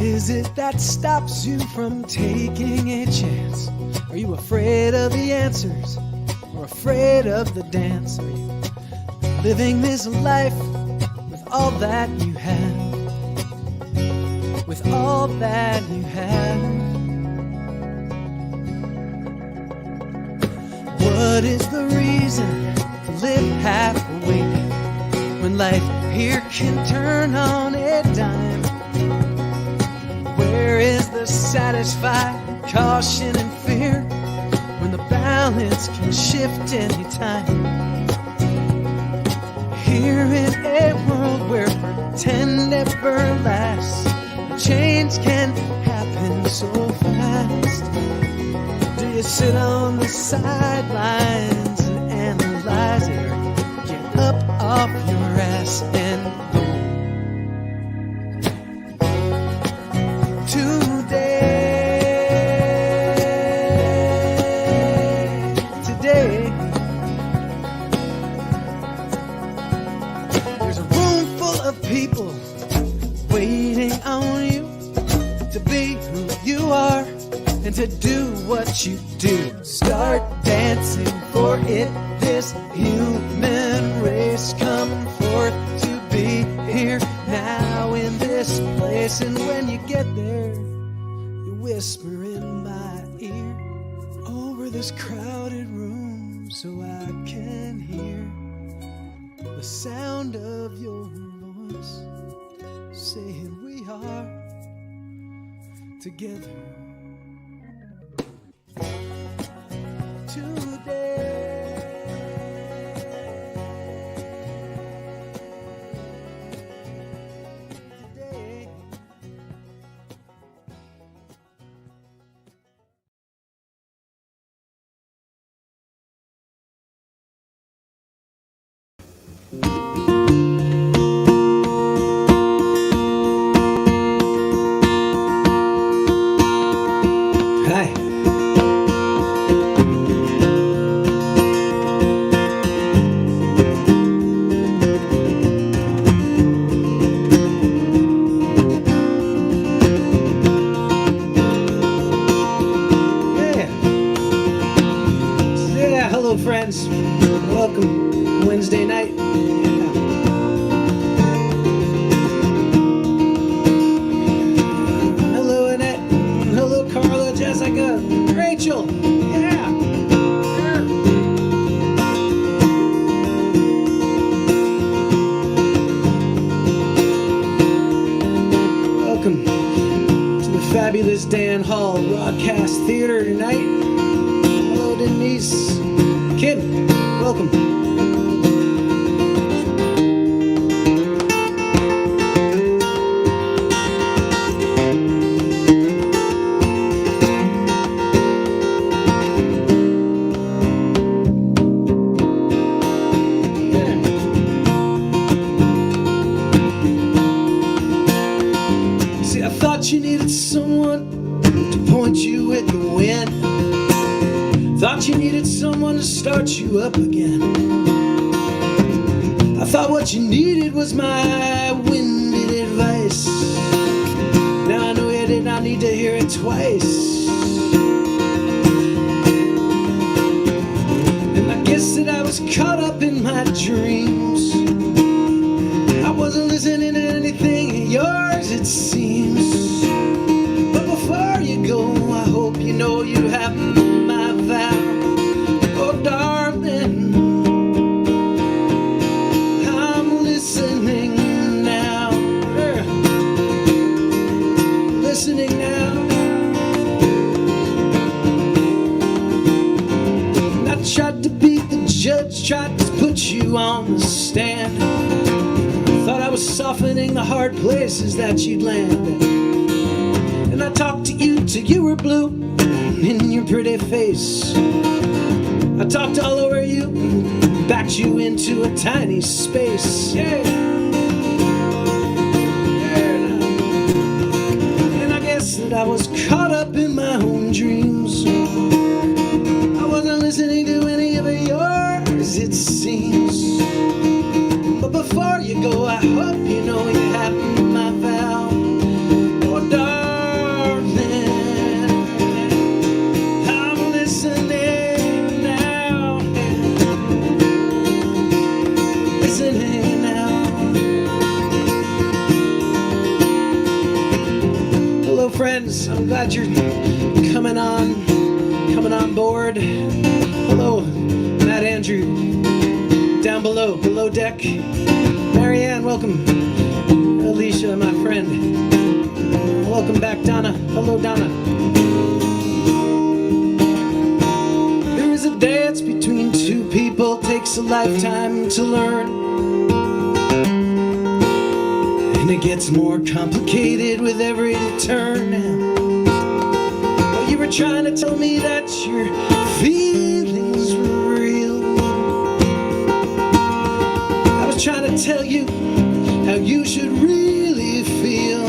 is it that stops you from taking a chance? Are you afraid of the answers or afraid of the dance? Are you living this life with all that you have? With all that you have? What is the reason to live half awake when life here can turn on a dime? Where is the satisfied caution and fear when the balance can shift anytime? Here in a world where pretend never lasts, change can happen so fast. Do you sit on the sidelines and analyze it, or get up off your ass and go? Today, there's a room full of people waiting on you to be who you are and to do what you do. Start dancing for it, this human race. Come forth to be here now in this place. And when you get there, you whisper in my ear over this crowded room so I can hear the sound of your voice saying we are together today. Hi. Yeah, hello friends. Welcome Wednesday night. Jessica, Rachel, yeah. Welcome to the fabulous Dan Hall Broadcast Theater tonight. Hello, Denise. Kid, welcome. You needed someone to point you at the wind. Thought you needed someone to start you up again. I thought what you needed was my winded advice. Now I know you did not need to hear it twice. And I guess that I was caught up in my dreams. I wasn't listening to anything of yours, it seems. Before you go, I hope you know you have my vow. Oh, darling, I'm listening now. Listening now. And I tried to beat the judge, tried to put you on the stand. Thought I was softening the hard places that you'd land. And I talked to you till you were blue in your pretty face. I talked all over you, backed you into a tiny space. Yeah. And I guess that I was caught up in my own dreams. I wasn't listening to any of yours, it seems. But before you go, I hope you know you have my vow. Oh, darling, friends. I'm glad you're coming on board. Hello, Matt Andrew, down below deck. Marianne, welcome. Alicia, my friend. Welcome back, Donna. Hello, Donna. There's a dance between two people, takes a lifetime to learn. And it gets more complicated with every turn. Well, you were trying to tell me that your feelings were real. I was trying to tell you how you should really feel.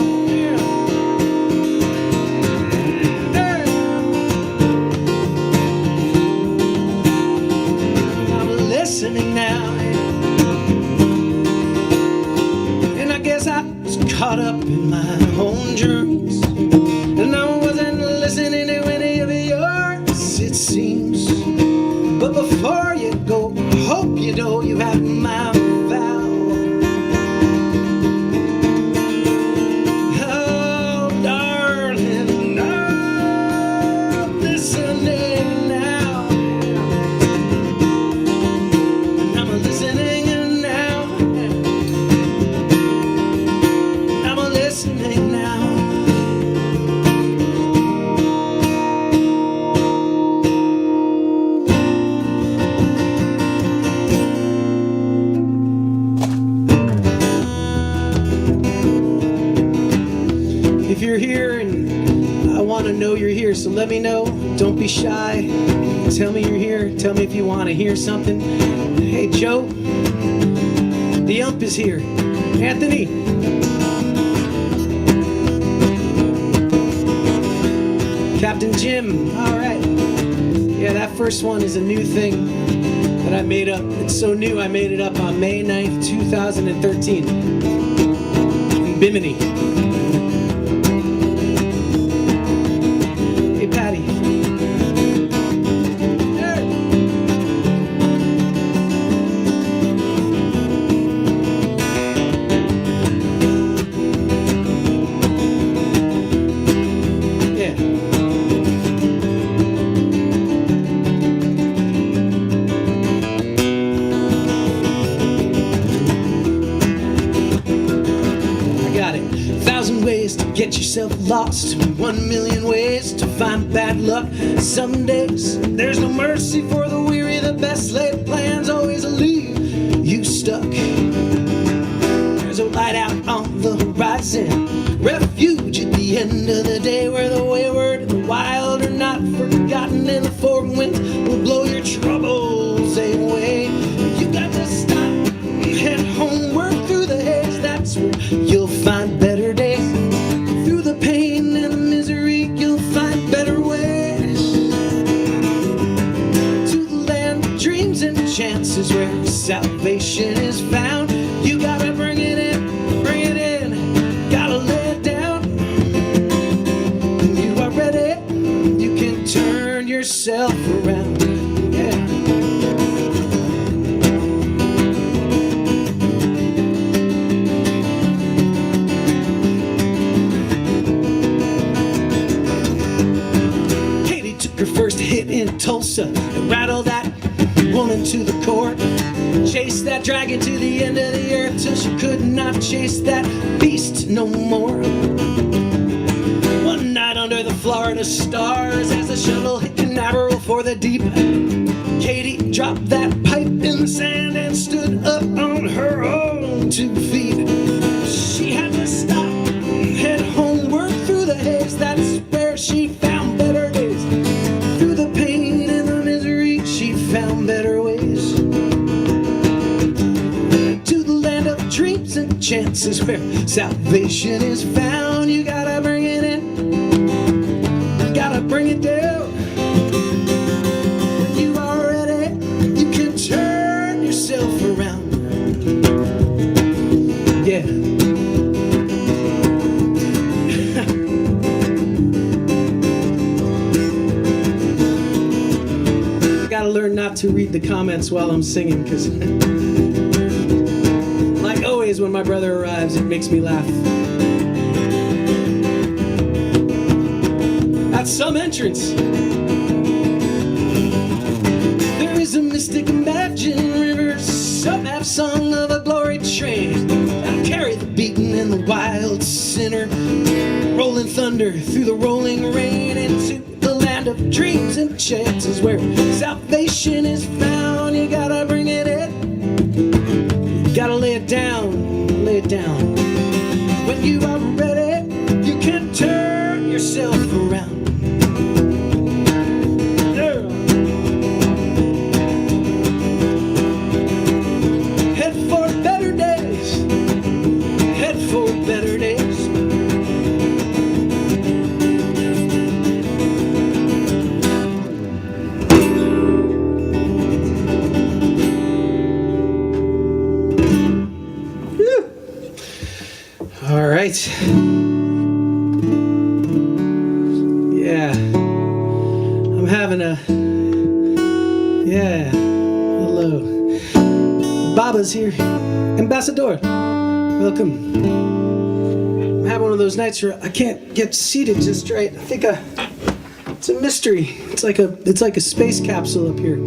I'm listening now. Caught up in my own dreams, and I wasn't listening to any of yours, it seems. But before you go, hope you know you have my vow. Oh, darling, I'm listening now. I'm listening now. Listening now. If you're here, and I want to know you're here, so let me know. Don't be shy. Tell me you're here. Tell me if you want to hear something. Hey, Joe, the ump is here. Anthony. Captain Jim, all right. Yeah, that first one is a new thing that I made up. It's so new, I made it up on May 9th, 2013 in Bimini. Hey, Patty. Get yourself lost, 1 million ways to find bad luck. Some days there's no mercy for the weary. The best laid plans always leave you stuck. There's a light out on the horizon, refuge at the end of the day, where the wayward and the wild are not forgotten, and the forward wind will blow your troubles away. You got to stop and head home, work through the haze. That's where you'll find better days. Through the pain and the misery, you'll find better ways. To the land of dreams and chances, where salvation is found. You gotta bring it in, gotta lay it down. When you are ready, you can turn yourself around. Yeah. Her first hit in Tulsa and rattled that woman to the court. Chased that dragon to the end of the earth till she could not chase that beast no more. One night under the Florida stars, as the shuttle hit Canaveral for the deep, Katie dropped that pipe in the sand and stood up on her own 2 feet. She had to stop and head home, work through the haze. That's where she found better days. Through the pain and the misery, she found better ways. To the land of dreams and chances, where salvation is found. You gotta bring it in, gotta bring it down. When you are ready, you can turn yourself around. Yeah. Gotta learn not to read the comments while I'm singing, because like always when my brother arrives, it makes me laugh. got some entrance. There is a mystic imagined river, some have sung of a glory train. I'll carry the beaten and the wild sinner, rolling thunder through the rolling rain, into the land of dreams and chances where salvation is found. You gotta bring it in, you gotta lay it down, lay it down. When you are ready, you can turn yourself around. Head for better days, head for better days. All right. Yeah. I'm having a... Yeah. Hello. Baba's here. Ambassador. Welcome. I'm having one of those nights where I can't get seated just right. I think it's a mystery. It's like a space capsule up here.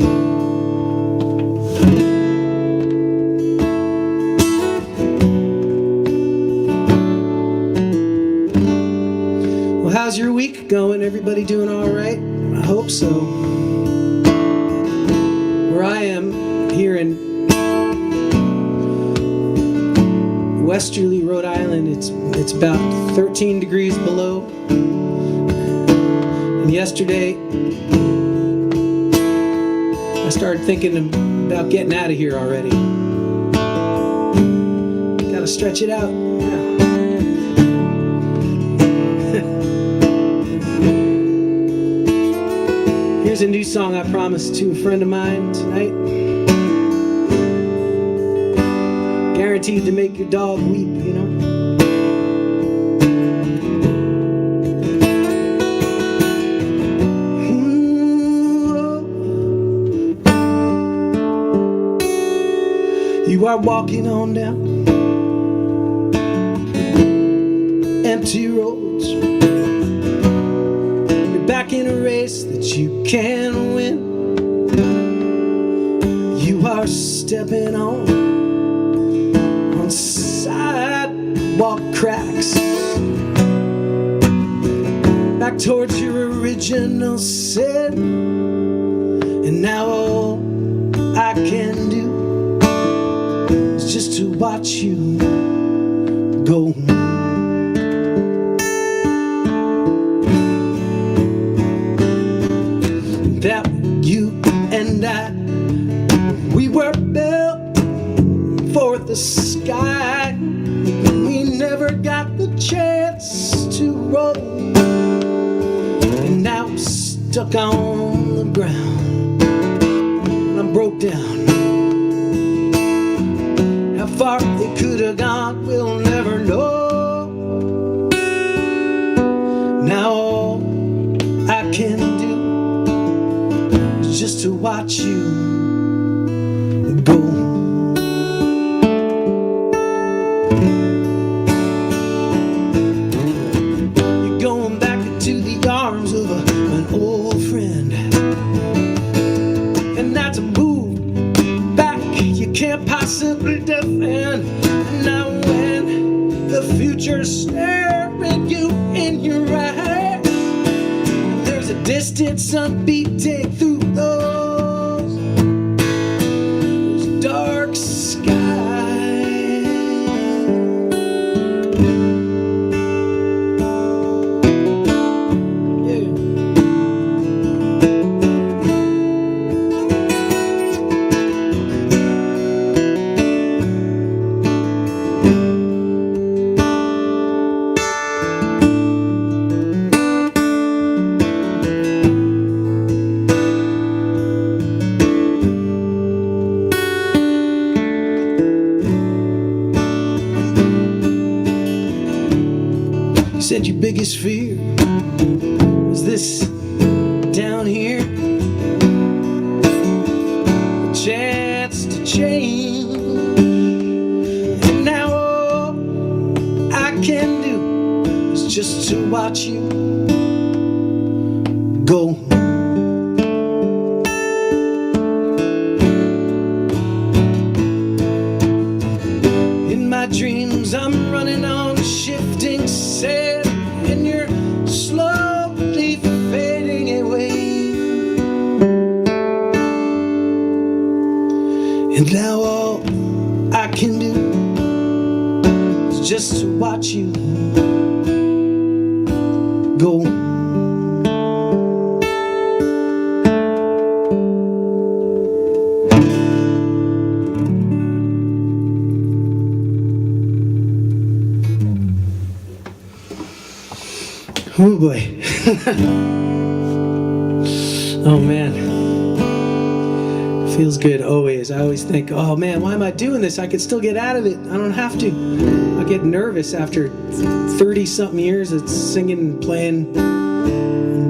How's your week going? Everybody doing all right? I hope so. Where I am here in westerly Rhode Island, it's about 13 degrees below. And yesterday, I started thinking about getting out of here already. Gotta stretch it out. Yeah. Here's a new song I promised to a friend of mine tonight. Guaranteed to make your dog weep, you know? You are walking on down empty roads. Back in a race that you can win. You are stepping on sidewalk cracks, back towards your original sin. And now all I can do is just to watch you go. That you and I, we were built for the sky. We never got the chance to roll, and now I'm stuck on the ground, and I'm broke down. How far it could have gone, we'll never know. Now all I can do just to watch you go. You're going back into the arms of an old friend, and that's a move back you can't possibly defend. And now when the future's staring you in your eyes, there's a distant sun beating through those dark skies. Yeah. You said your biggest fear was this down here, a chance to change. And now all I can do is just to watch you my dreams. I'm running on shifting sand, and you're slowly fading away. And now all I can do is just to watch you go. Oh boy. Oh man. Feels good always. I always think, oh man, why am I doing this? I could still get out of it. I don't have to. I get nervous after 30-something years of singing and playing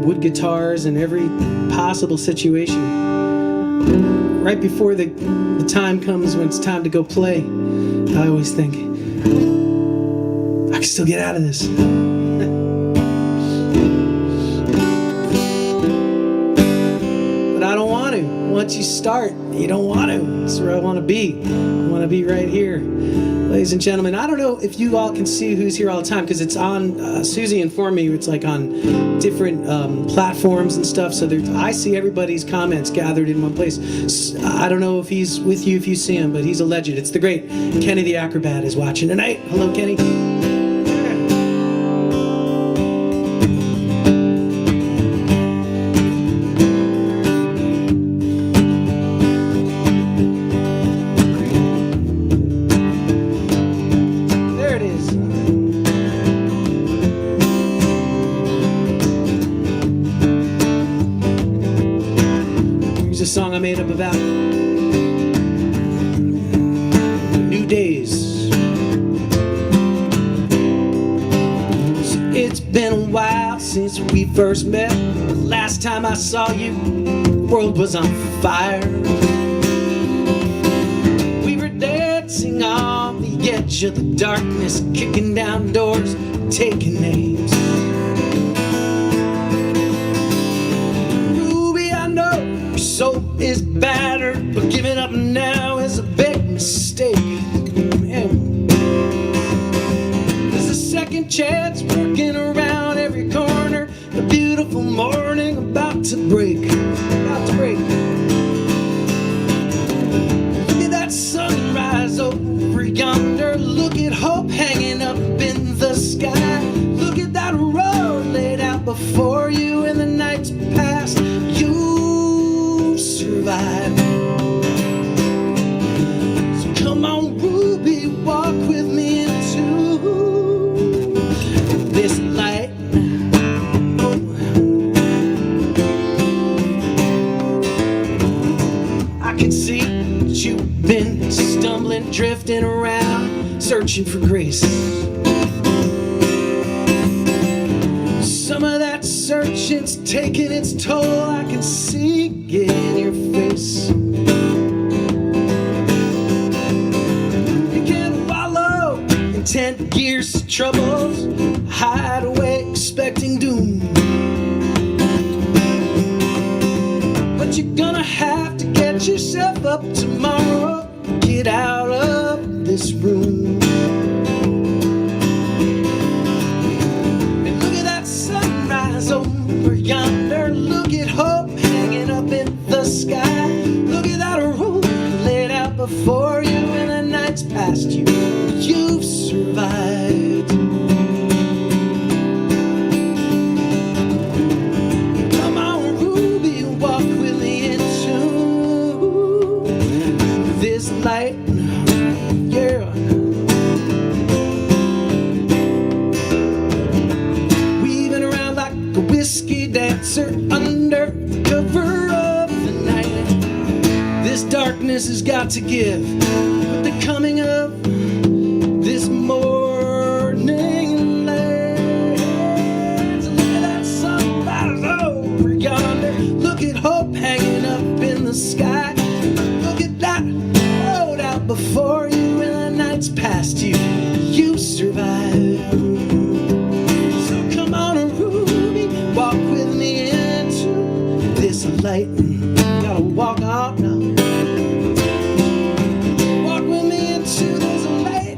wood guitars in every possible situation. Right before the time comes when it's time to go play, I always think, I can still get out of this. Once you start, you don't want to. That's where I want to be. I want to be right here. Ladies and gentlemen, I don't know if you all can see who's here all the time, because it's on, Susie informed me, it's like on different platforms and stuff, so I see everybody's comments gathered in one place. I don't know if he's with you, if you see him, but he's a legend. It's the great Kenny the Acrobat is watching tonight. Hello, Kenny. A song I made up about new days. It's been a while since we first met. Last time I saw you, the world was on fire. We were dancing on the edge of the darkness, kicking down doors, taking names. Soul is battered, but giving up now is a big mistake. There's a second chance working around every corner. A beautiful morning about to break. About to break. Look at that sunrise over yonder. Look at hope hanging up in the sky. Look at that road laid out before you, and the night's past. Survive. So come on, Ruby, walk with me into this light. I can see that you've been stumbling, drifting around, searching for grace. Some of that searching's taking its toll. I can see it in your face. You can wallow in 10 years of troubles, hide away expecting doom. But you're gonna have to get yourself up tomorrow, get out of this room. Over yonder, look at hope hanging up in the sky. Look at that road laid out before you, and the night's past you. You've survived. Come on, Ruby, walk with me into this light. Yeah. Whiskey dancer under the cover of the night. This darkness has got to give with the coming of this morning light. So look at that sunrise over yonder. Look at hope hanging up in the sky. Look at that road out before you, and the night's past you. You survived. Walk with me into this light. Gotta walk on now. Walk with me into this light.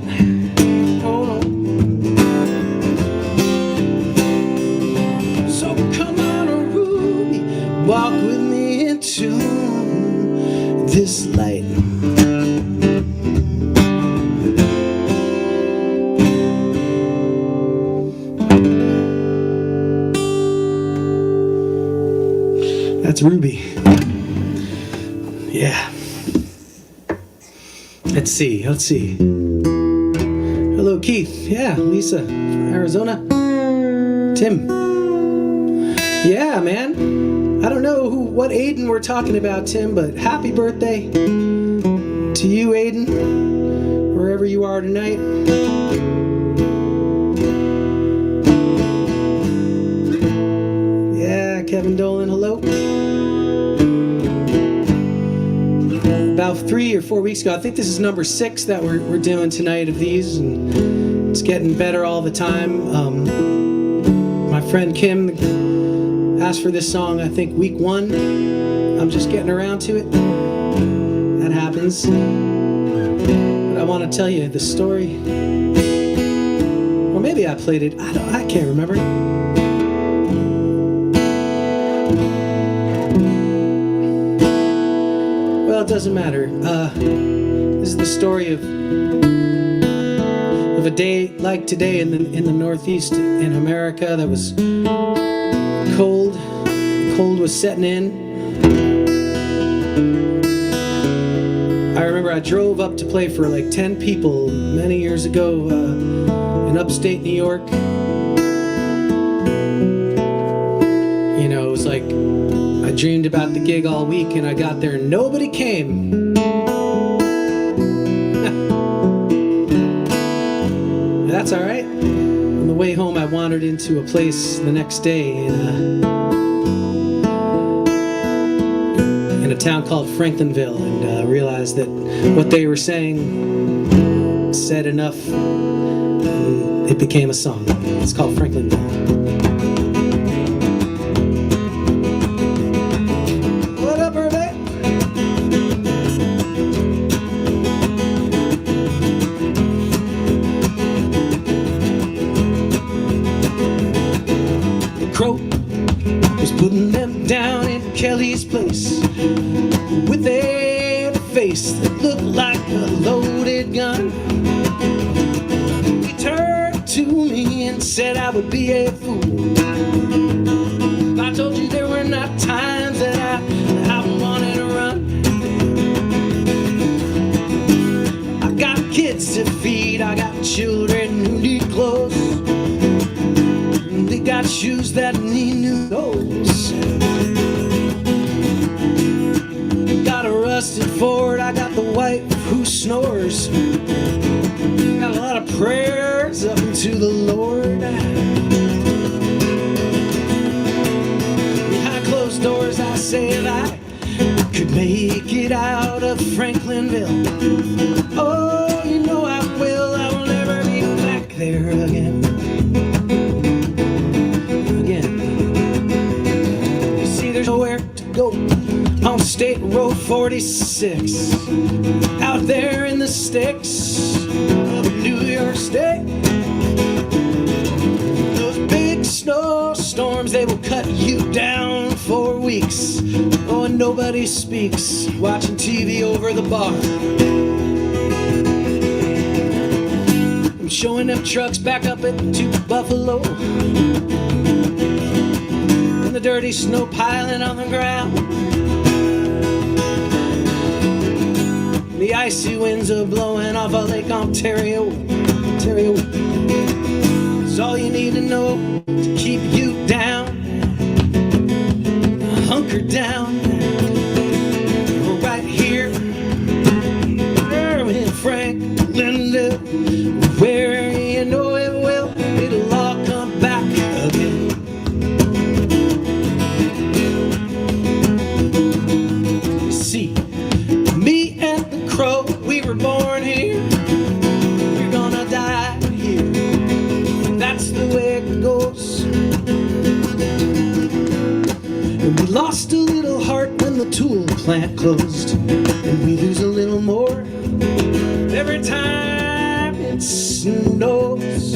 That's Ruby. Yeah. Let's see. Hello, Keith. Yeah, Lisa from Arizona. Tim. Yeah, man. I don't know what Aiden we're talking about, Tim, but happy birthday to you, Aiden, wherever you are tonight. Yeah, Kevin Dolan, hello. About 3 or 4 weeks ago, I think this is number 6 that we're doing tonight of these, and it's getting better all the time. My friend Kim asked for this song, I think week 1. I'm just getting around to it. That happens. But I want to tell you the story. Or maybe I played it. I can't remember. Well, it doesn't matter. This is the story of a day like today in the Northeast in America that was cold. The cold was setting in. I remember I drove up to play for like 10 people many years ago in upstate New York. You know, it was like I dreamed about the gig all week, and I got there and nobody came. That's all right. On the way home, I wandered into a place the next day in a town called Franklinville, and realized that what they were saying said enough, and it became a song. It's called Franklinville. What up, Irving? The crow was putting them down in Kelly's place with a face that looked like a loaded gun. He turned to me and said I would be a fool. I told you there were not times that I wanted to run. I got kids to feed, I got children who need clothes. They got shoes that need new toes. Got a rusted Ford, I got the wife who snores. Got a lot of prayers up into the Lord. Behind closed doors I say that I could make it out of Franklinville. Oh, you know I will never be back there again. You see, there's nowhere to go on State Road 46, out there in the sticks of New York State. Those big snowstorms, they will cut you down for weeks. Oh, and nobody speaks, watching TV over the bar. I'm showing them trucks back up into Buffalo, and the dirty snow piling on the ground. The icy winds are blowing off of Lake Ontario. It's all you need to know to keep you down. Hunker down. We're right here in Franklinville, where you know it will. It'll all come back again. You see, me and the crow, we were born here. We're gonna die here. That's the way it goes. And we lost a little heart when the tool plant closed, and we lose a little more every time it snows.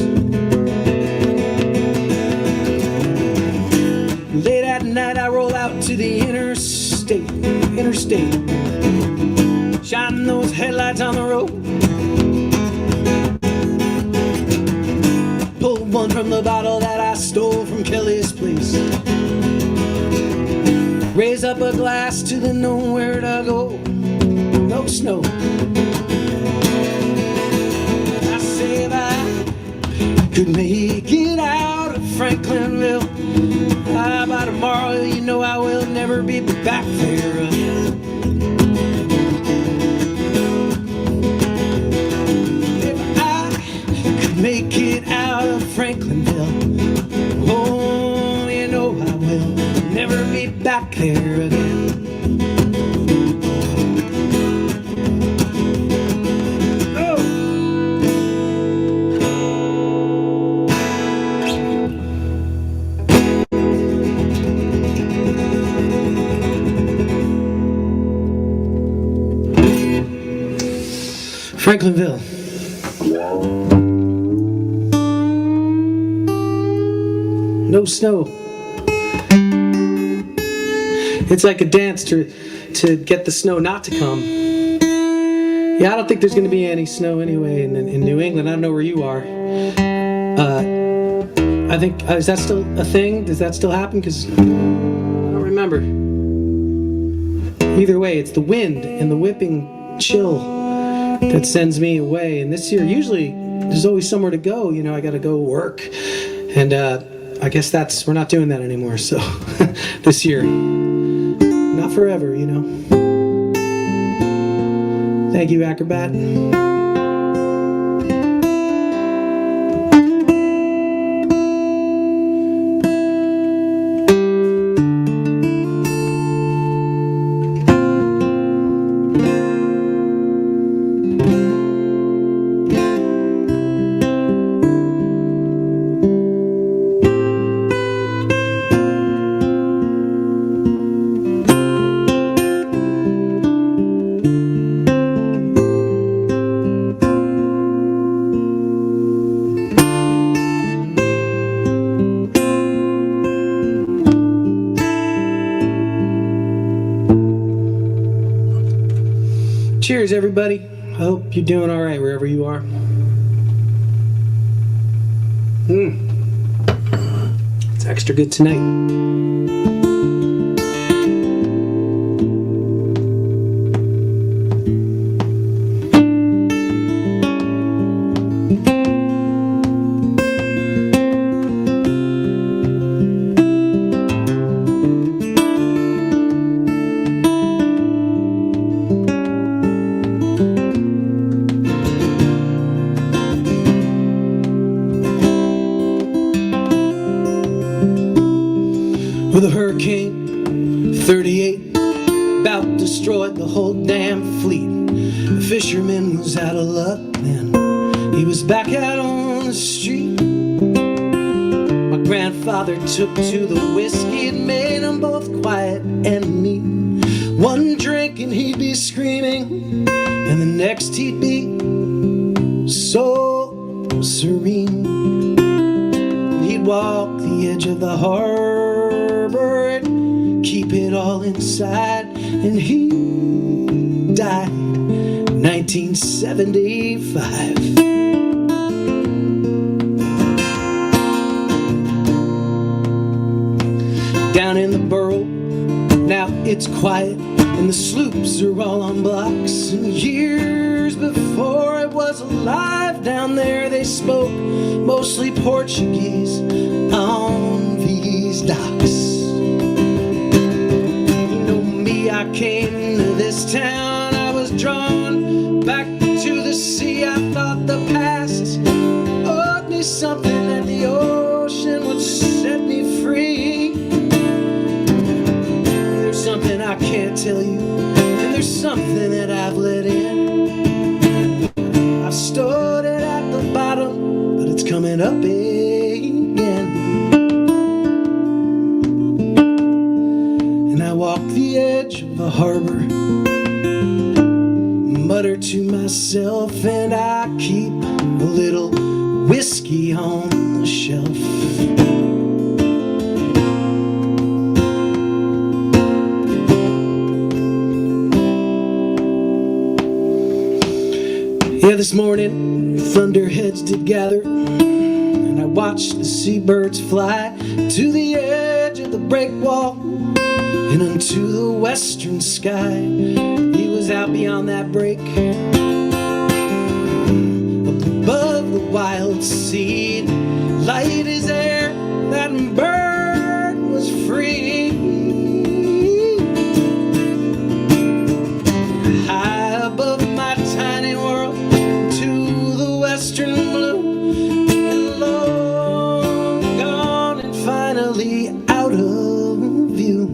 Late at night I roll out to the interstate, shining those headlights on the road. Pulled one from the bottle that I stole from Kelly's place. Raise up a glass to the nowhere to go. No snow. I say if I could make it out of Franklinville, by tomorrow, you know I will never be back there again. If I could make it out of Franklinville, oh, you know I will never be back there again. Franklinville. No snow. It's like a dance to get the snow not to come. Yeah, I don't think there's going to be any snow anyway in New England. I don't know where you are. I think, is that still a thing? Does that still happen? Because I don't remember. Either way, it's the wind and the whipping chill that sends me away. And this year, usually there's always somewhere to go. You know, I got to go work, and I guess we're not doing that anymore. So this year, not forever, you know. Thank you, Acrobat. Cheers, everybody. I hope you're doing all right wherever you are. It's extra good tonight. With a Hurricane 38 about destroyed the whole damn fleet. The fisherman was out of luck then. He was back out on the street. My grandfather took to the whiskey. It made them both quiet and neat. One drink and he'd be screaming, and the next he'd be so serene. And he'd walk the edge of the harbor and keep it all inside. And he died 1975. Down in the borough, now it's quiet, and the sloops are all on blocks. And years before I was alive, down there they spoke mostly Portuguese on these docks. You know me, I came to this town, I was drawn back to the sea. I thought the past owed me something, that the ocean would set me free. There's something I can't tell you, and there's something that I've let in. I've stored it at the bottom, but it's coming up again. And I walk the edge of the harbor, mutter to myself, and I keep a little whiskey on the shelf. Yeah, this morning thunderheads did gather, and I watched the seabirds fly to the edge of the break wall. and unto the western sky. He was out beyond that break, up above the wild sea. Light as air, that bird was free. High above my tiny world, to the western blue, and long gone and finally out of view.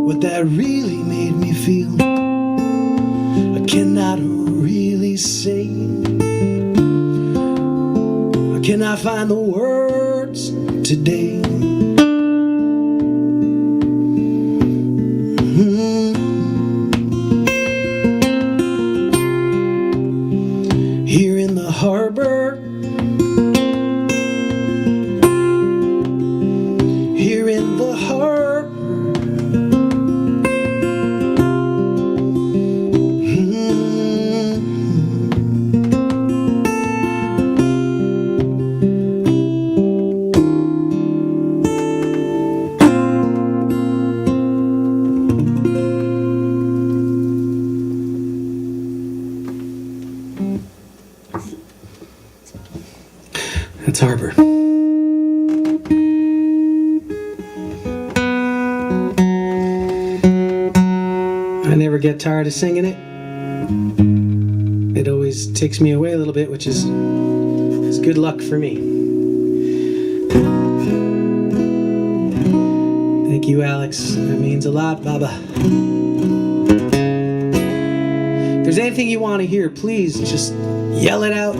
What that really made me feel, I cannot really say. I cannot find the words today. Here in the harbor, here in the harbor, that's harbor. I never get tired of singing it. It always takes me away a little bit, which is good luck for me. Thank you, Alex. That means a lot, Baba. If there's anything you want to hear, please just yell it out.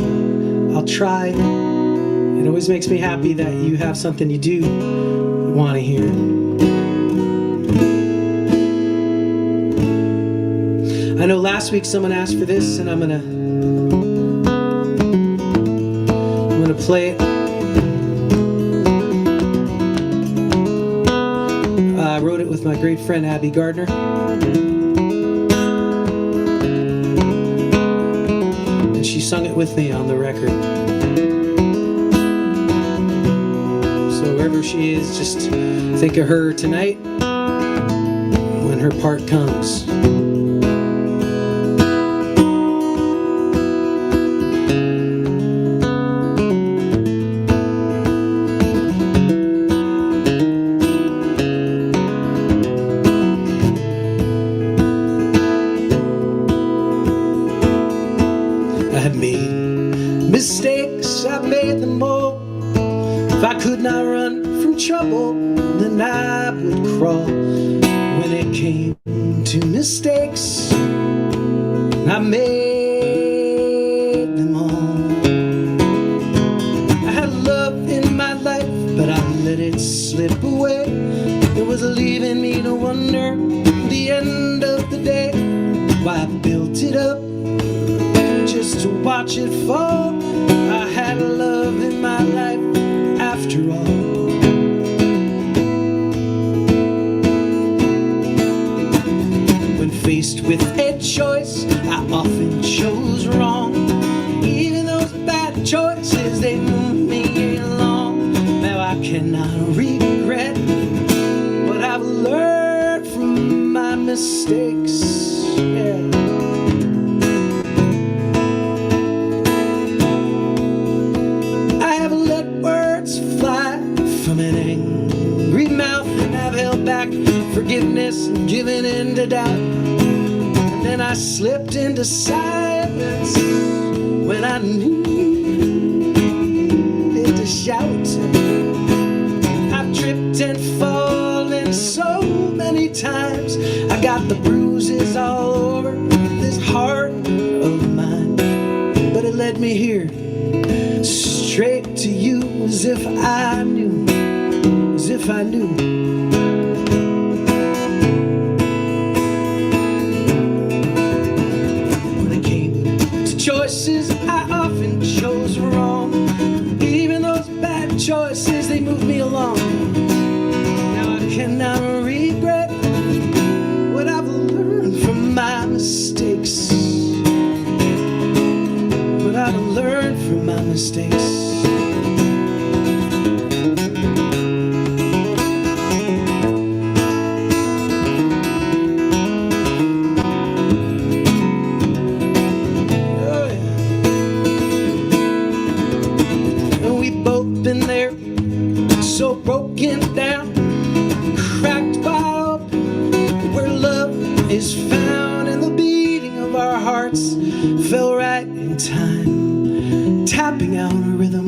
I'll try. It always makes me happy that you have something you do want to hear. I know last week someone asked for this, and I'm gonna play it. I wrote it with my great friend Abby Gardner. And she sung it with me on the record. So wherever she is, just think of her tonight when her part comes. I've made mistakes, I've made them all. If I could not run from trouble, then I would crawl. When it came to mistakes, I made them all. I had love in my life, but I let it slip away. It was leaving me to wonder the end of the day. Why I built it up just to watch it fall. I had love in my life after all. When faced with a choice, I often chose wrong. Even those bad choices, they moved me along. Now I cannot regret what I've learned from my mistakes. Yeah. From an angry mouth, and I've held back forgiveness and given in to doubt. And then I slipped into silence when I needed to shout. I've tripped and fallen so many times. I got the bruises all over this heart of mine. But it led me here, straight to you, as if I knew, as if I knew. When it came to choices, I often chose wrong. Even those bad choices, they moved me along. Now I cannot regret what I've learned from my mistakes. What I've learned from my mistakes. right in time, tapping out a rhythm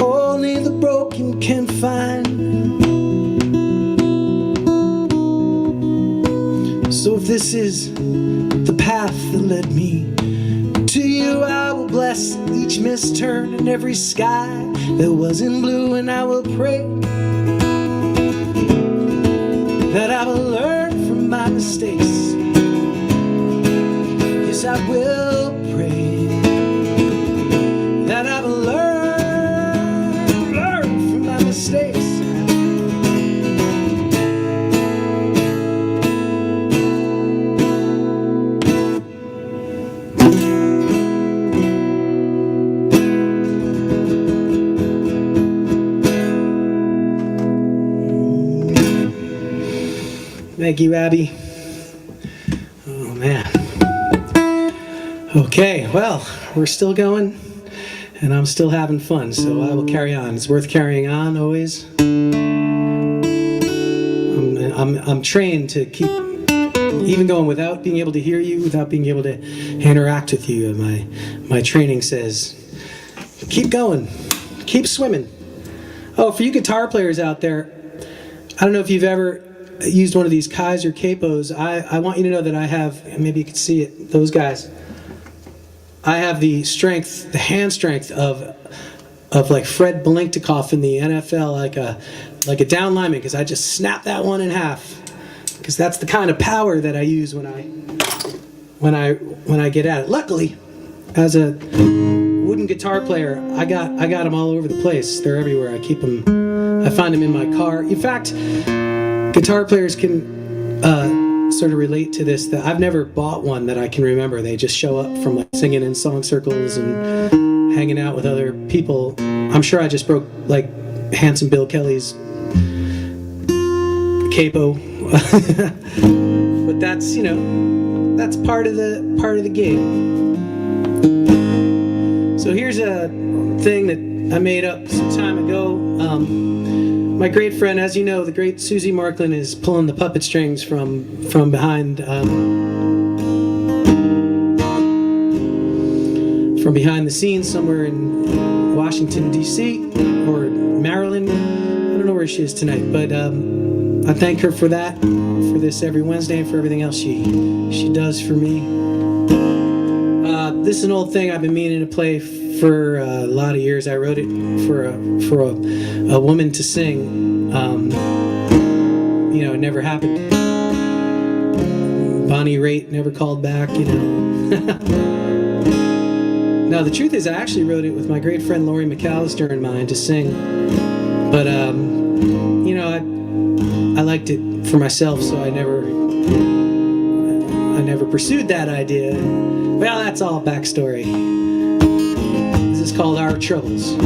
only the broken can find. So if this is the path that led me to you, I will bless each misturn and every sky that wasn't blue, and I will pray that I will learn from my mistakes. Yes, I will pray that I will learn from my mistakes. Thank you, Abby. Oh, man. Okay, well, we're still going, and I'm still having fun, so I will carry on. It's worth carrying on, always. I'm trained to keep even going without being able to hear you, without being able to interact with you. My training says, keep going, keep swimming. Oh, for you guitar players out there, I don't know if you've ever used one of these Kaiser capos. I want you to know that I have, maybe you can see it, those guys, I have the strength, the hand strength of like Fred Belinktokoff in the NFL, like a down lineman, because I just snap that one in half, because that's the kind of power that I use when I get at it. Luckily, as a wooden guitar player, I got them all over the place. They're everywhere. I keep them. I find them in my car. In fact, guitar players can sort of relate to this. That I've never bought one that I can remember. They just show up from like singing in song circles and hanging out with other people. I'm sure I just broke like Handsome Bill Kelly's capo, but that's, you know, that's part of the game. So here's a thing that I made up some time ago. My great friend, as you know, the great Susie Marklin is pulling the puppet strings from behind the scenes somewhere in Washington, D.C. or Maryland. I don't know where she is tonight, but I thank her for that, for this every Wednesday, and for everything else she does for me. This is an old thing I've been meaning to play for a lot of years. I wrote it for a woman to sing. You know, it never happened. Bonnie Raitt never called back, you know. Now, the truth is, I actually wrote it with my great friend Laurie McAllister in mind to sing. But, you know, I liked it for myself, so I never pursued that idea. Well, that's all backstory. This is called Our Troubles.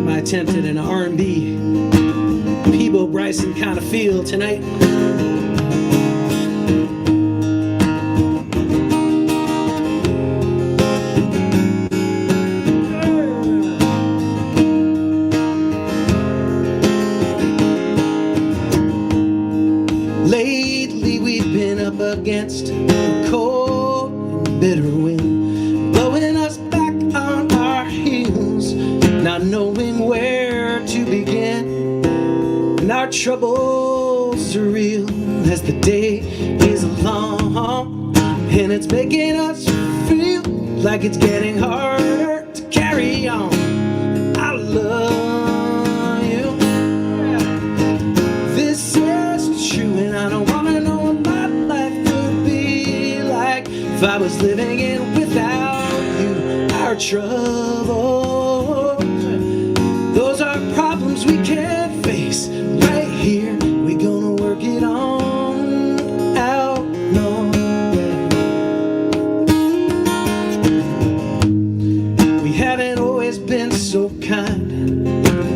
My attempt at an R&B Peebo Bryson kind of feel tonight. Lately we've been up against a cold and bitter wind, blowing us back on our heels, not knowing where to begin. And our troubles are real as the day is long, and it's making us feel like it's getting harder to carry on. And I love you. This is true, and I don't wanna know what my life would be like if I was living in without you. Our troubles, those are problems we can't face right here. We gonna work it on out, no way. We haven't always been so kind.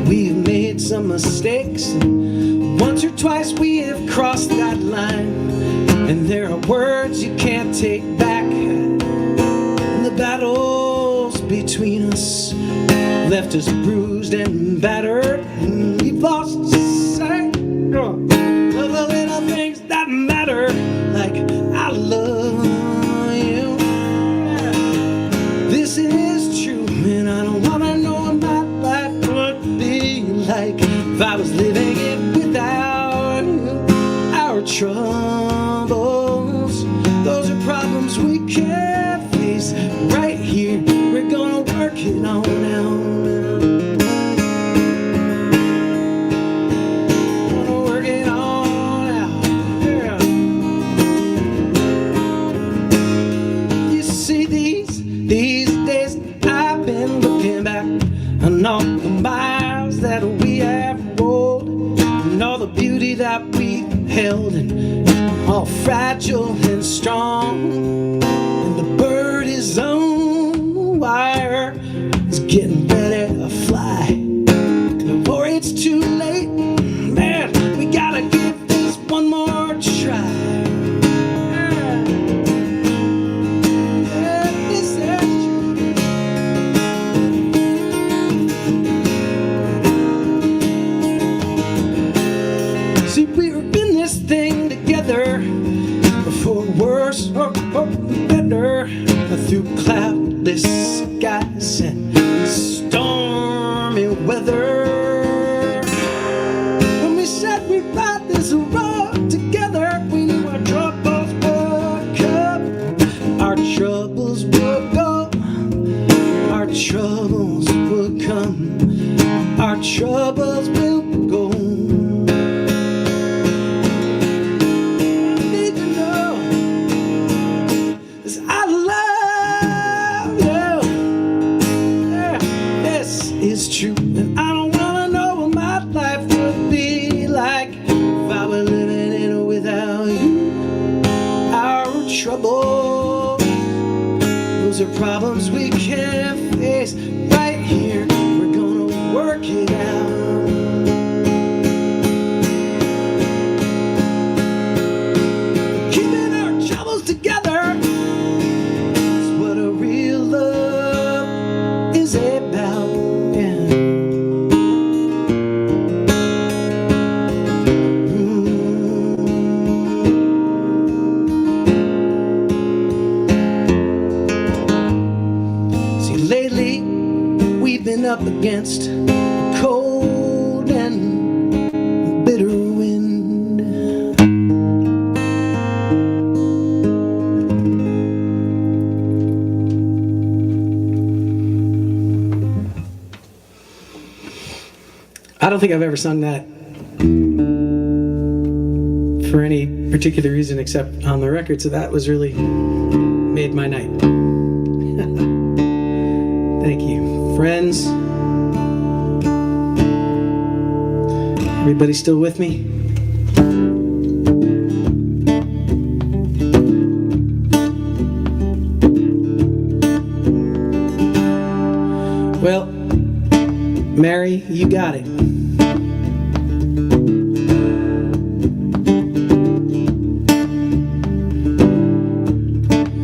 We've made some mistakes, and once or twice we have crossed that line. And there are words you can't take back, and the battles between us left us bruised and battered, and we've lost sight of the little things that matter, like fragile and strong, and the bird is on the wire, is getting ready to fly. Before it's too late, man, we gotta give this one more try. See, we were in this thing together, for worse or better, through cloudless skies and stormy weather. When we said we'd ride this road together, we knew our troubles would come, our troubles would go, our troubles would come, our troubles will go. Is true, and I don't wanna know what my life would be like if I were living in it without you. Our trouble, those are problems we can't face right here. We're gonna work it out. Keeping our troubles together is what a real love is about. Lately, we've been up against a cold and bitter wind. I don't think I've ever sung that for any particular reason except on the record, so that was really made my night. Thank you, friends. Everybody still with me? Well, Mary, you got it.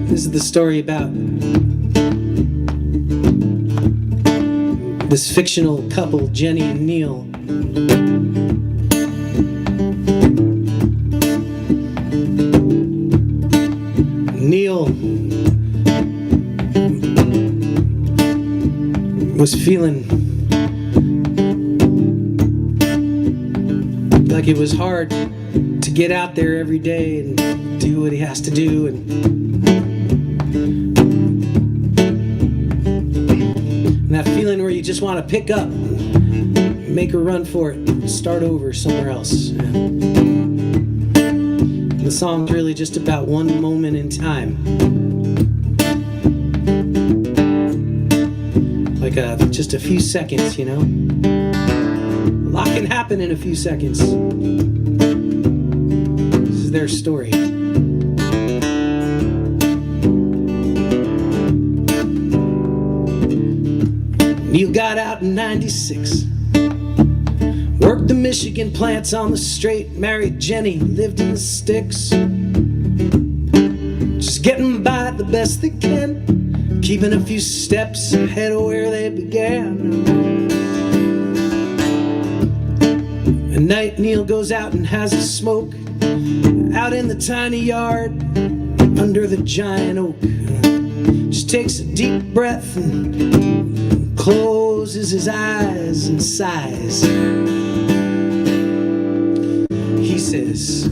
This is the story about this fictional couple, Jenny and Neil. Neil was feeling like it was hard to get out there every day and do what he has to do, and that feeling where you just want to pick up, make a run for it, and start over somewhere else. The song's really just about one moment in time. Like just a few seconds, you know? A lot can happen in a few seconds. This is their story. Neil got out in '96, worked the Michigan plants on the straight, married Jenny, lived in the sticks, just getting by the best they can, keeping a few steps ahead of where they began. At night, Neil goes out and has a smoke out in the tiny yard under the giant oak. Just takes a deep breath and closes his eyes and sighs. He says,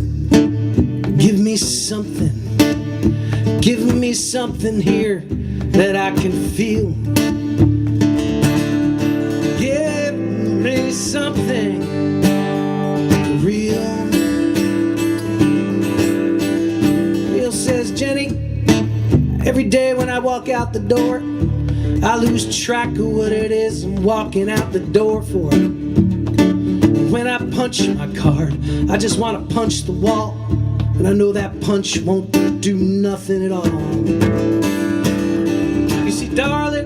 give me something here that I can feel. Give me something real. Neil says, Jenny, every day when I walk out the door, I lose track of what it is I'm walking out the door for. When I punch my card, I just want to punch the wall. and I know that punch won't do nothing at all. You see, darling,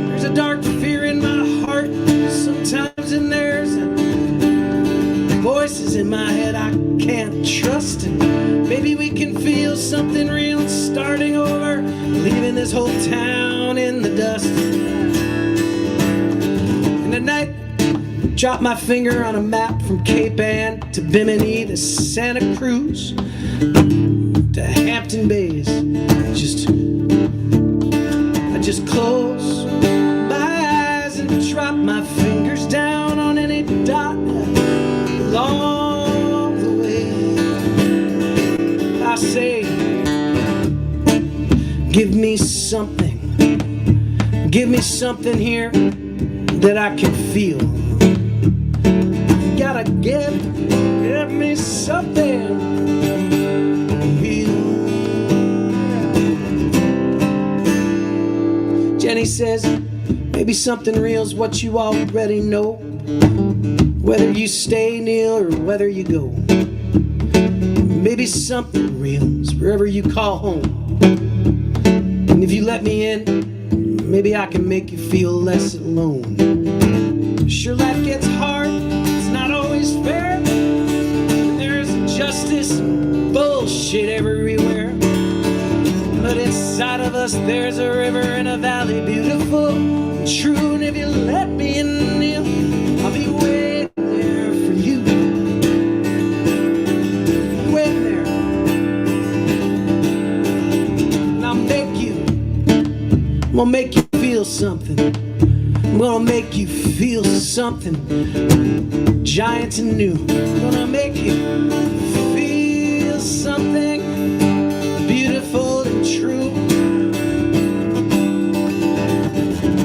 there's a dark fear in my heart sometimes, and there's voices in my head I can't trust. And maybe we can feel something real starting over, leaving this whole town in the dust. And at night, drop my finger on a map from Cape Ann to Bimini to Santa Cruz to Hampton Bays. I just close my eyes and drop my fingers down on any dot along the way. I say, give me something here that I can feel. Gotta give me something real. Jenny says, maybe something real's what you already know, whether you stay, Neil, or whether you go. Maybe something real's wherever you call home. And if you let me in, maybe I can make you feel less alone. Sure, life gets hard, it's not always fair. There's injustice, bullshit everywhere. But inside of us there's a river and a valley, beautiful and true. And if you let me in, Neil, I'll be waiting there for you. Waiting there. And I'm gonna make you feel something. I'm gonna make you feel something giant and new. I'm gonna make you feel something beautiful and true.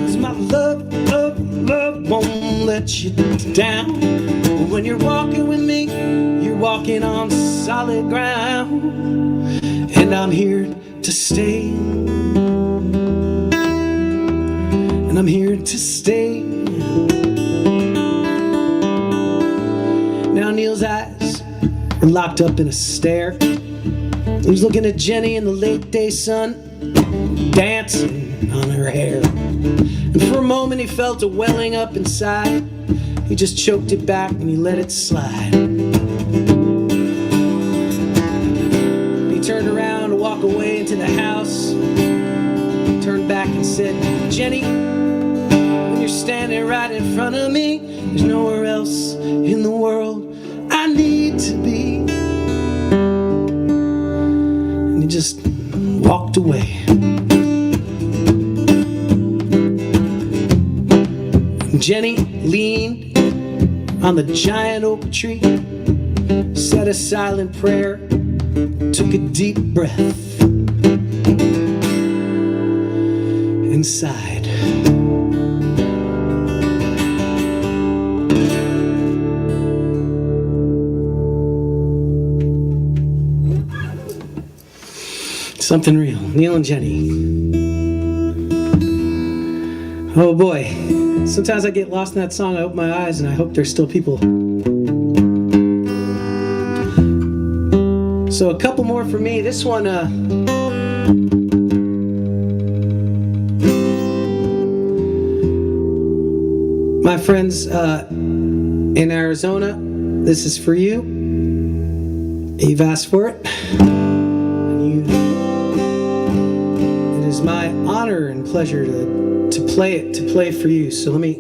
'Cause my love won't let you down. When you're walking with me, you're walking on solid ground. And I'm here to stay. And I'm here to stay. Now Neil's eyes are locked up in a stare. He was looking at Jenny in the late day sun, dancing on her hair. And for a moment he felt a welling up inside. He just choked it back and he let it slide. He turned around to walk away into the house. He turned back and said, Jenny, when you're standing right in front of me, there's nowhere else in the world I need to be. And he just walked away. And Jenny leaned on the giant oak tree, said a silent prayer, took a deep breath, and sighed. Something real. Neil and Jenny. Oh boy. Sometimes I get lost in that song. I open my eyes and I hope there's still people. So a couple more for me. This one, my friends in Arizona, this is for you. You've asked for it. It is my honor and pleasure to play for you. So let me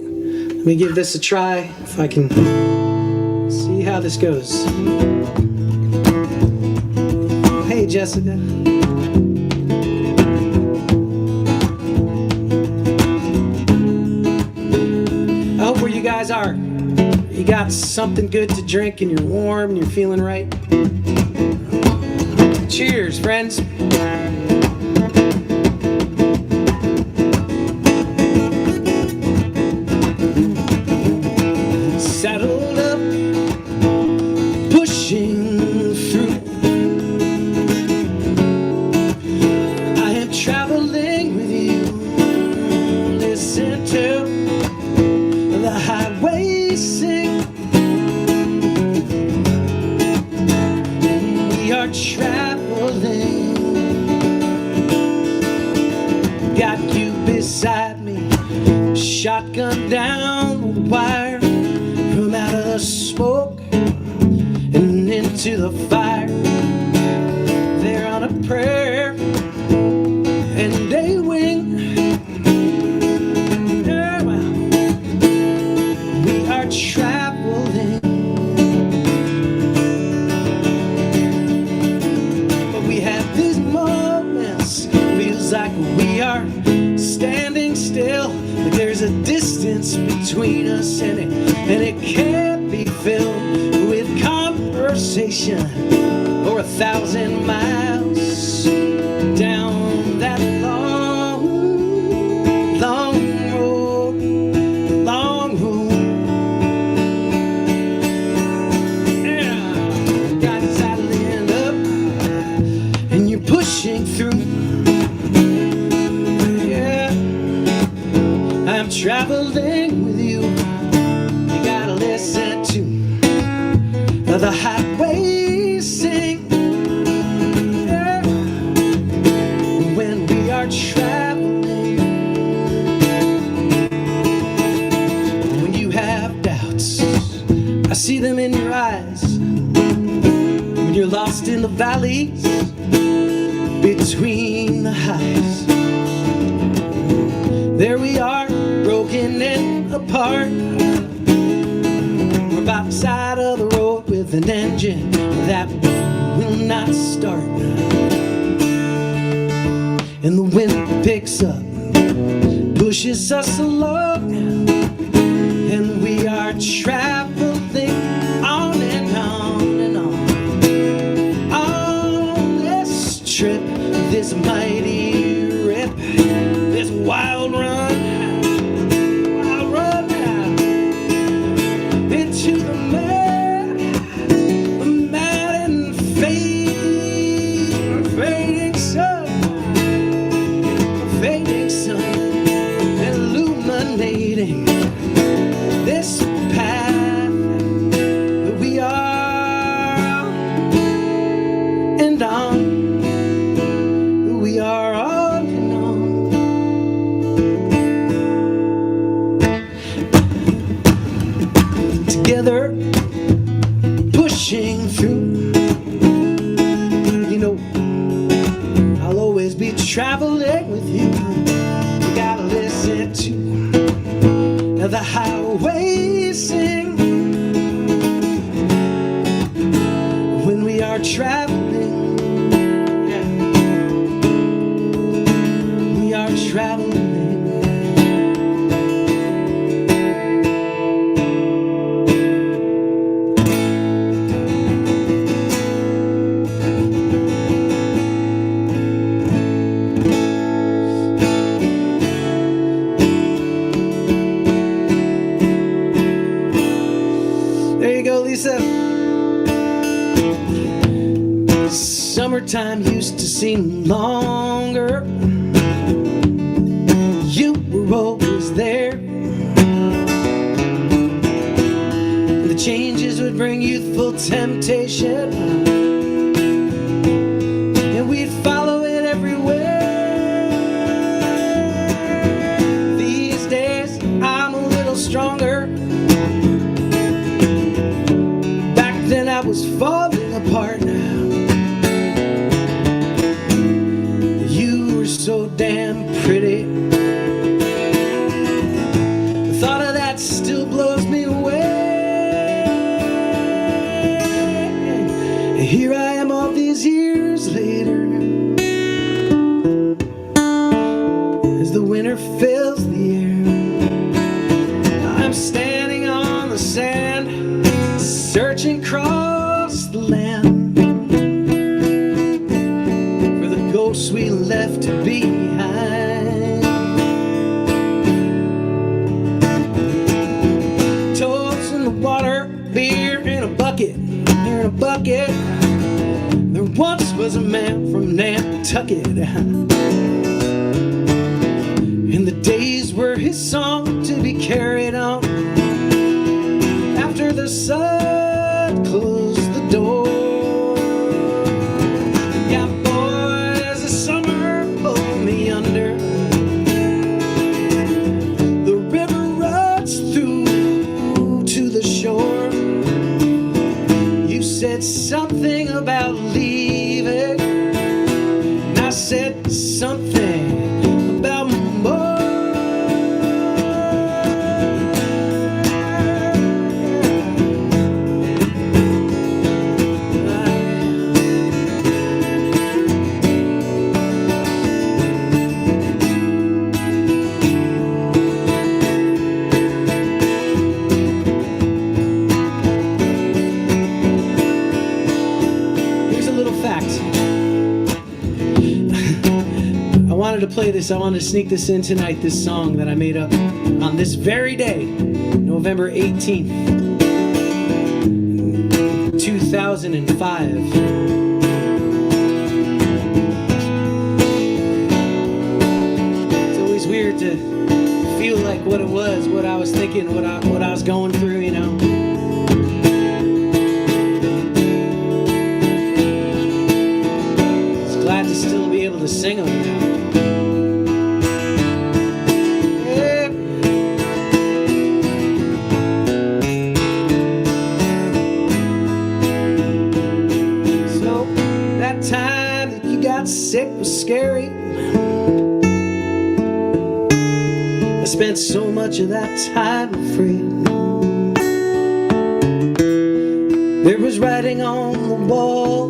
give this a try, if I can see how this goes. Hey, Jessica. I hope where you guys are, you got something good to drink and you're warm and you're feeling right. Cheers, friends. Saddled up, pushing through. I am traveling with you. Listen to the highway sing. We are beside me, shotgun down the wire, from out of the smoke and into the fire. They're on a prayer and a wing. Yeah, well, we are traveling, but we have these moments. Feels like we are standing still, but there's a distance between us, and it can't be filled with conversation or 1,000 miles down that long, long road, long road. Yeah, got saddling up and you're pushing through. Yeah, I'm traveling with you. You gotta listen to the highway sing. Yeah, when we are traveling, when you have doubts, I see them in your eyes. When you're lost in the valleys, between the highs, there we are, broken and apart. We're by the side of the road with an engine that will not start, and the wind picks up, pushes us along, and we are traveling on and on and on this trip, this mighty rip, this wild run into the mad and fading sun, illuminating this path that we are and on, we are on and on, together pushing through. You know, I'll always be traveling with you. You gotta listen to the highway sing when we are traveling. Yeah, we are traveling. There you go, Lisa. Summertime used to seem longer. You were always there. The changes would bring youthful temptation, and we'd follow it everywhere. These days, I'm a little stronger. Then I was falling apart. You were so damn pretty. The thought of that still blows me away. And here I am all these years later, as the winter fills the air. I'm standing on the sand, searching across the land for the ghosts we left behind. Toads in the water, beer in a bucket, here in a bucket. There once was a man from Nantucket, and the days were his song to be carried on after the sun closed the door. Yeah, boy, as the summer pulled me under, wanted to play this. I wanted to sneak this in tonight, this song that I made up on this very day, November 18th, 2005. It's always weird to feel like what it was, what I was thinking, what I was going through, you know. It's glad to still be able to sing them now. Yeah. So that time that you got sick was scary. I spent so much of that time afraid. There was writing on the wall,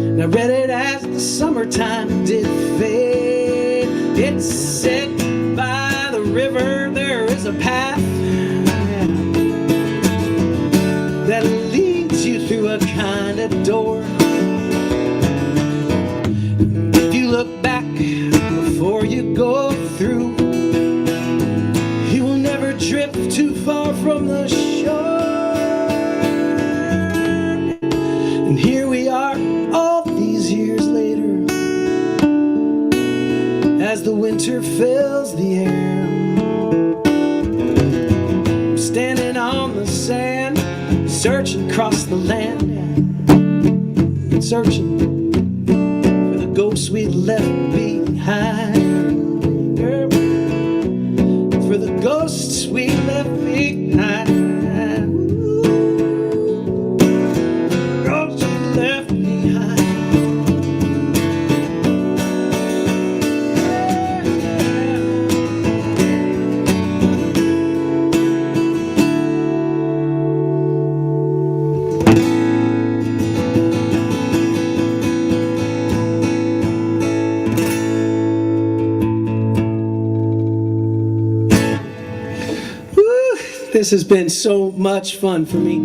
and I read it as the summertime did fade. It said, by the river there is a path that leads you through a kind of door. If you look back before you go through, you will never drift too far from the shore. And here we are, all these years later, as the winter fills the air. I'm standing on the sand, searching across the land, searching for the ghosts we left behind. For the ghosts we left behind. Ghosts we left behind. This has been so much fun for me.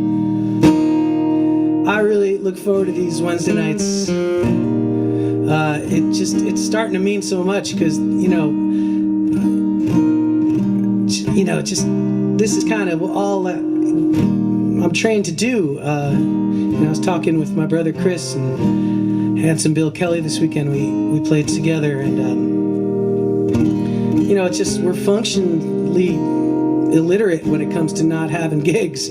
I really look forward to these Wednesday nights. It's starting to mean so much because just this is kind of all that I'm trained to do. I was talking with my brother Chris and handsome Bill Kelly this weekend. We played together, and it's just we're functionally illiterate when it comes to not having gigs. This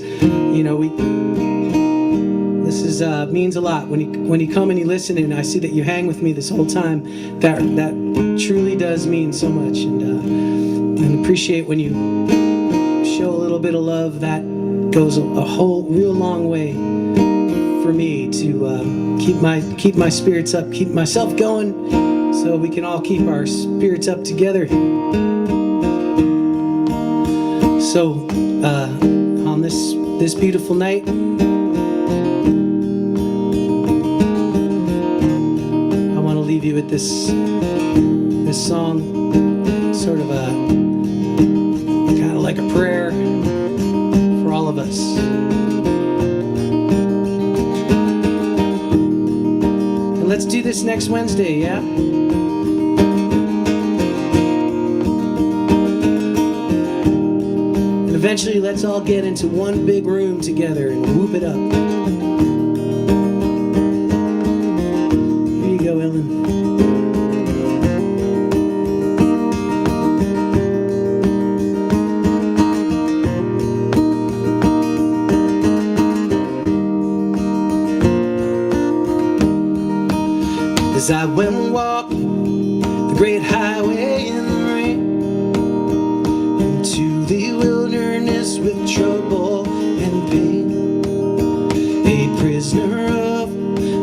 is means a lot when you come and you listen, and I see that you hang with me this whole time. That truly does mean so much, and appreciate when you show a little bit of love. That goes a whole real long way for me to keep my spirits up, keep myself going, so we can all keep our spirits up together. So, on this beautiful night, I want to leave you with this song, sort of kind of like a prayer for all of us. And let's do this next Wednesday, yeah? Eventually, let's all get into one big room together and whoop it up. Here you go, Ellen. As I went walking the great highway in the rain, into the wilderness with trouble and pain, a prisoner of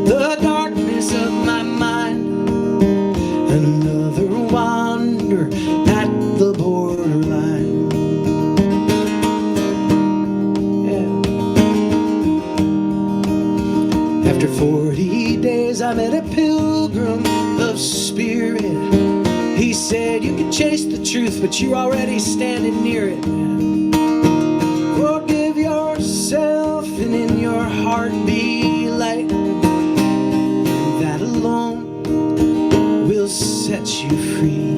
the darkness of my mind, another wanderer at the borderline. Yeah. After 40 days I met a pilgrim of spirit. He said, you can chase the truth, but you're already standing near it. Forgive yourself and in your heart be light. That alone set you free.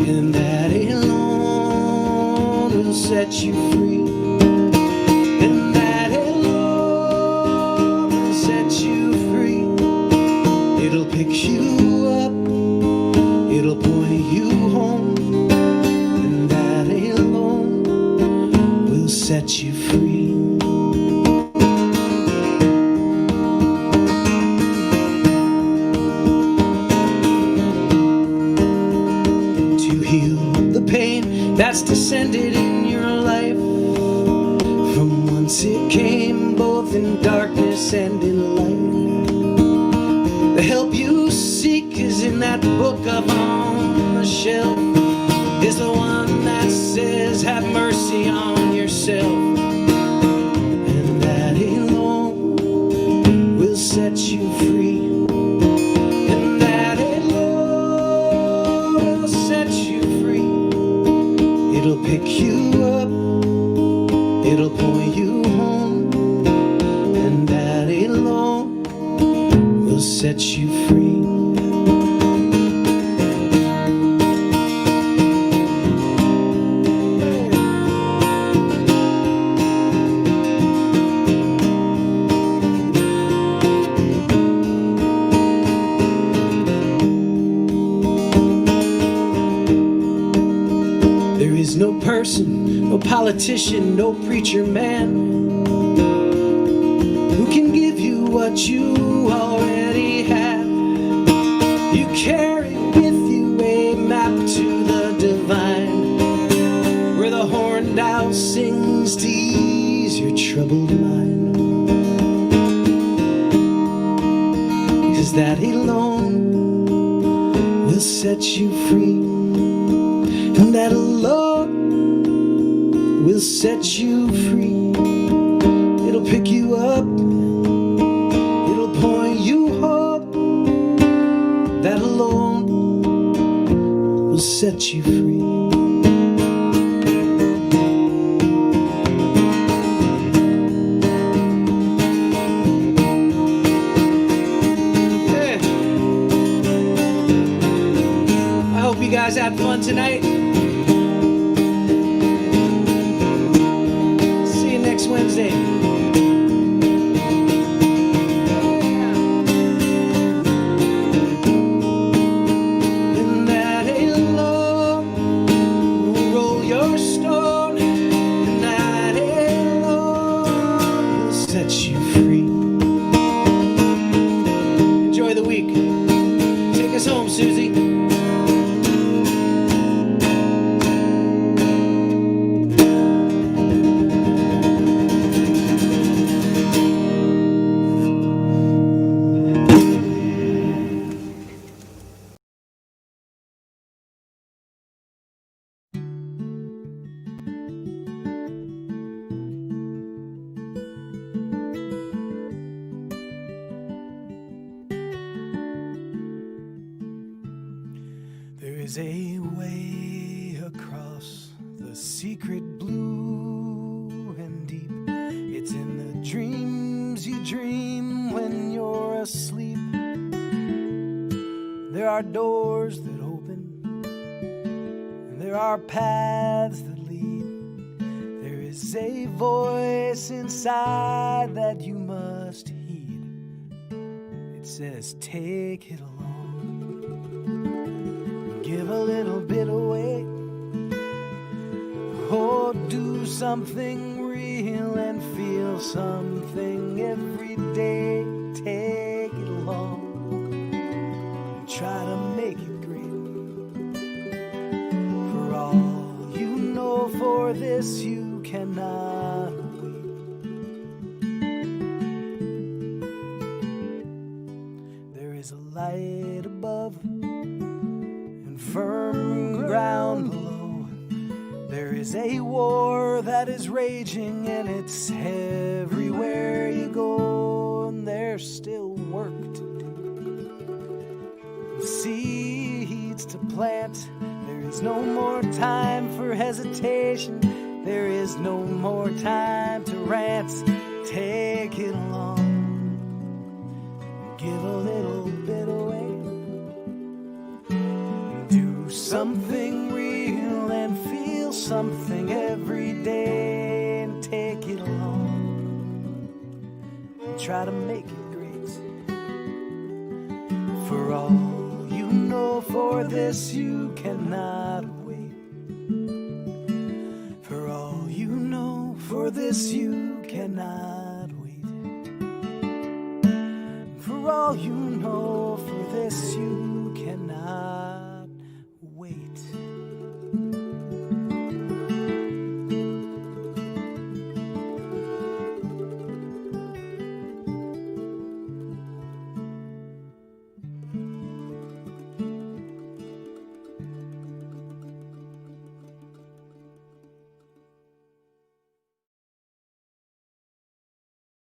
And that alone will set you free. And that alone will set you free. It'll pick you up, it'll point you home. And that alone will set you free. That's descended in your life from whence it came, both in darkness and in light. The help you seek is in that book up on the shelf, is the one that says have mercy on yourself. And that alone will set you free. And that alone will set you free. It'll pick you up, it'll point you home, and that alone will set you free. No person, no politician, no preacher man who can give you what you already have. You carry with you a map to the divine, where the horned owl sings to ease your troubled mind. 'Cause that alone will set you free. And that alone will set you free. It'll pick you up, it'll point you home. That alone will set you free. Yeah. I hope you guys had fun tonight. Wednesday. And that alone will roll your stone. And that alone will set you free. Enjoy the week. Take us home, Susie. There's a way across the secret blue and deep. It's in the dreams you dream when you're asleep. There are doors that open, and there are paths that lead. There is a voice inside that you must heed. It says, take it along. Give a little bit away. Oh, do something real and feel something every day. Take it along. Try to make it great. For all you know, for this you cannot wait. There is a light above, firm ground below. There is a war that is raging, and it's everywhere you go, and there's still work to do. Seeds to plant. There is no more time for hesitation. There is no more time to rant. Take it along. Give a little try to make it great. For all you know, for this you cannot wait. For all you know, for this you cannot wait. For all you know, for this you cannot